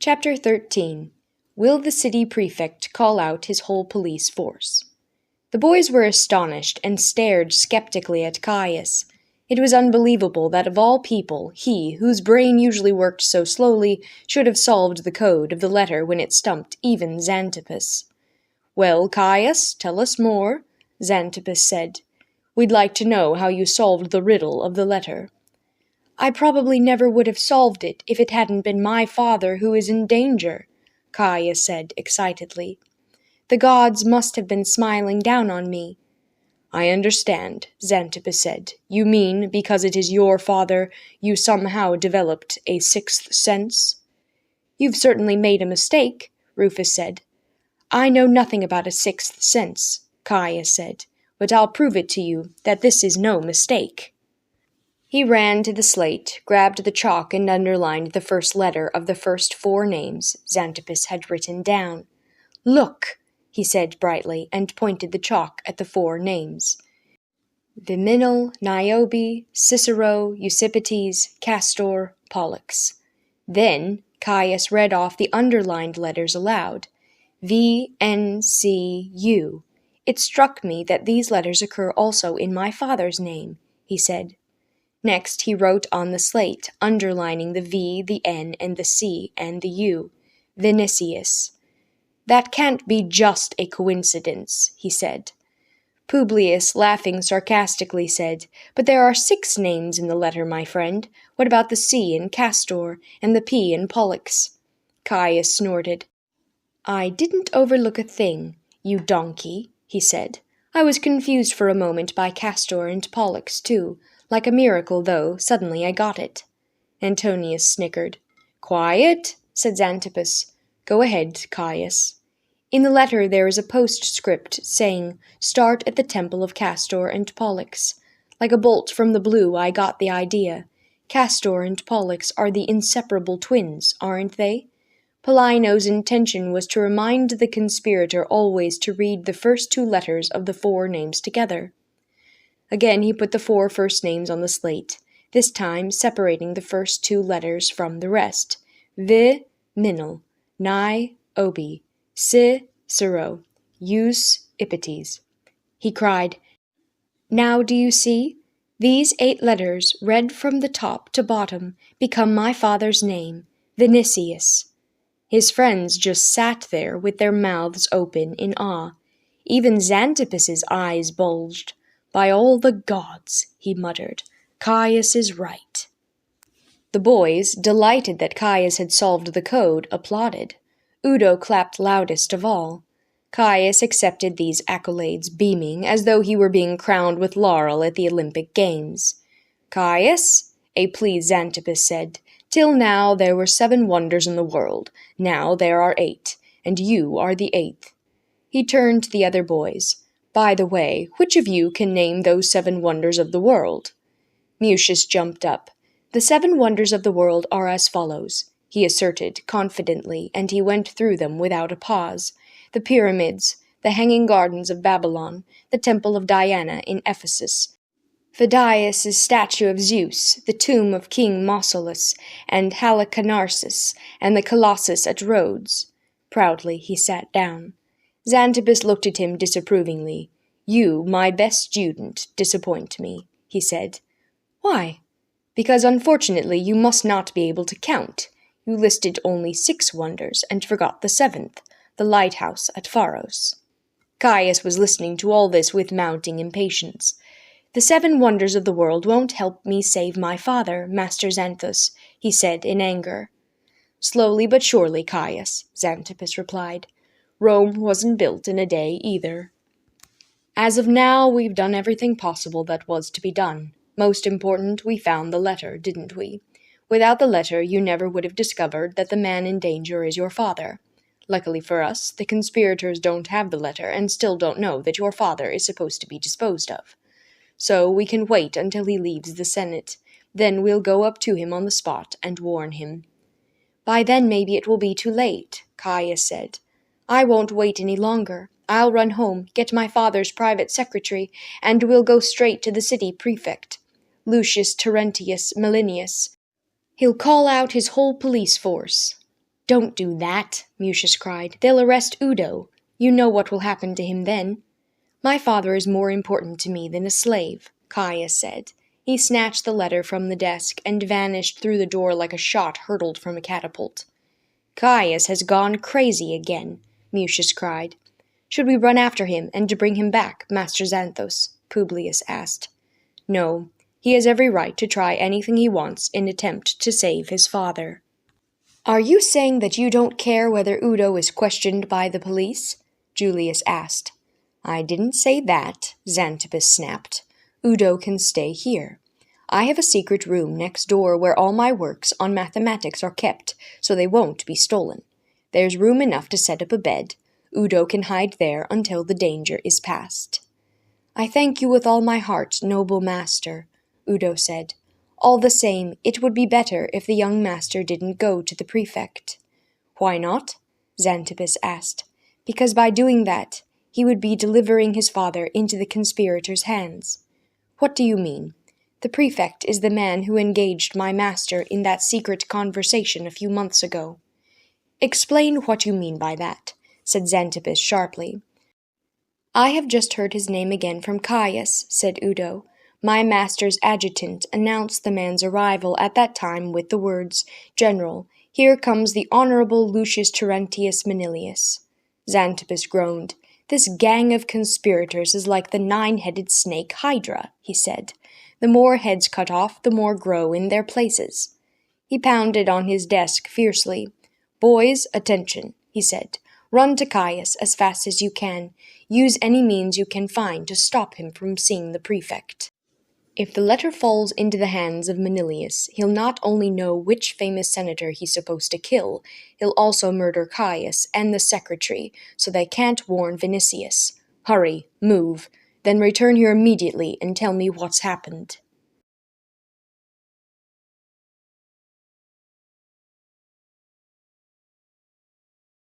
Chapter 13. Will the city prefect call out his whole police force? The boys were astonished and stared skeptically at Caius. It was unbelievable that of all people, he, whose brain usually worked so slowly, should have solved the code of the letter when it stumped even Xanthippus. "Well, Caius, tell us more," Xanthippus said. "We'd like to know how you solved the riddle of the letter." "I probably never would have solved it if it hadn't been my father who is in danger," Caius said excitedly. "The gods must have been smiling down on me." "I understand," Xanthippus said. "You mean, because it is your father, you somehow developed a sixth sense?" "You've certainly made a mistake," Rufus said. "I know nothing about a sixth sense," Caius said, "but I'll prove it to you that this is no mistake." He ran to the slate, grabbed the chalk and underlined the first letter of the first 4 names Xanthippus had written down. "Look!" he said brightly, and pointed the chalk at the 4 names. Viminal, Niobe, Cicero, Eusippites, Castor, Pollux. Then Caius read off the underlined letters aloud. V-N-C-U. "It struck me that these letters occur also in my father's name," he said. Next he wrote on the slate, underlining the V, the N, and the C, and the U. Vinicius. "That can't be just a coincidence," he said. Publius, laughing sarcastically, said, "But there are 6 names in the letter, my friend. What about the C in Castor, and the P in Pollux?" Caius snorted. "I didn't overlook a thing, you donkey," he said. "I was confused for a moment by Castor and Pollux, too. Like a miracle, though, suddenly I got it." Antonius snickered. "Quiet," said Xanthippus. "Go ahead, Caius." In the letter there is a postscript saying, "Start at the temple of Castor and Pollux." Like a bolt from the blue, I got the idea. Castor and Pollux are the inseparable twins, aren't they? Paulino's intention was to remind the conspirator always to read the first 2 letters of the 4 names together. Again he put the 4 first names on the slate, this time separating the first 2 letters from the rest. Vi-minal, Ni-obi, Cicero, Eus-ippites. He cried, "Now do you see? These 8 letters, read from the top to bottom, become my father's name, Vinicius." His friends just sat there with their mouths open in awe. Even Xanthippus's eyes bulged. "By all the gods," he muttered, "Caius is right." The boys, delighted that Caius had solved the code, applauded. Udo clapped loudest of all. Caius accepted these accolades beaming, as though he were being crowned with laurel at the Olympic Games. "Caius," a pleased Xanthippus said, "till now there were 7 wonders in the world. Now there are 8, and you are the 8th. He turned to the other boys. "By the way, which of you can name those 7 wonders of the world?" Mucius jumped up. "The 7 wonders of the world are as follows," he asserted confidently, and he went through them without a pause. "The pyramids, the hanging gardens of Babylon, the temple of Diana in Ephesus, Phidias' statue of Zeus, the tomb of King Mausolus, and Halicarnassus, and the Colossus at Rhodes." Proudly he sat down. Xanthippus looked at him disapprovingly. "You, my best student, disappoint me," he said. "Why?" "Because unfortunately you must not be able to count. You listed only 6 wonders and forgot the 7th, the lighthouse at Pharos." Caius was listening to all this with mounting impatience. "The 7 wonders of the world won't help me save my father, Master Xanthus," he said in anger. "Slowly but surely, Caius," Xanthippus replied. "Rome wasn't built in a day either. As of now, we've done everything possible that was to be done. Most important, we found the letter, didn't we? Without the letter, you never would have discovered that the man in danger is your father. Luckily for us, the conspirators don't have the letter and still don't know that your father is supposed to be disposed of. So we can wait until he leaves the Senate. Then we'll go up to him on the spot and warn him." "By then maybe it will be too late," Caius said. "I won't wait any longer. I'll run home, get my father's private secretary, and we'll go straight to the city prefect, Lucius Terentius Melinius. He'll call out his whole police force." Don't do that, Mucius cried. They'll arrest Udo. You know what will happen to him then. My father is more important to me than a slave, Caius said. He snatched the letter from the desk and vanished through the door like a shot hurtled from a catapult. Caius has gone crazy again, Mucius cried. Should we run after him and bring him back, Master Xanthos? Publius asked. No, he has every right to try anything he wants in attempt to save his father. Are you saying that you don't care whether Udo is questioned by the police? Julius asked. I didn't say that, Xanthippus snapped. Udo can stay here. I have a secret room next door where all my works on mathematics are kept, so they won't be stolen. There's room enough to set up a bed. Udo can hide there until the danger is past. I thank you with all my heart, noble master, Udo said. All the same, it would be better if the young master didn't go to the prefect. Why not? Xanthippus asked. Because by doing that, he would be delivering his father into the conspirators' hands. What do you mean? The prefect is the man who engaged my master in that secret conversation a few months ago. Explain what you mean by that, said Xanthippus sharply. I have just heard his name again from Caius, said Udo. My master's adjutant announced the man's arrival at that time with the words, General, here comes the Honorable Lucius Terentius Manilius. Xanthippus groaned. This gang of conspirators is like the 9-headed snake Hydra, he said. The more heads cut off, the more grow in their places. He pounded on his desk fiercely. Boys, attention, he said. Run to Caius as fast as you can. Use any means you can find to stop him from seeing the prefect. If the letter falls into the hands of Manilius, he'll not only know which famous senator he's supposed to kill, he'll also murder Caius and the secretary, so they can't warn Vinicius. Hurry, move, then return here immediately and tell me what's happened.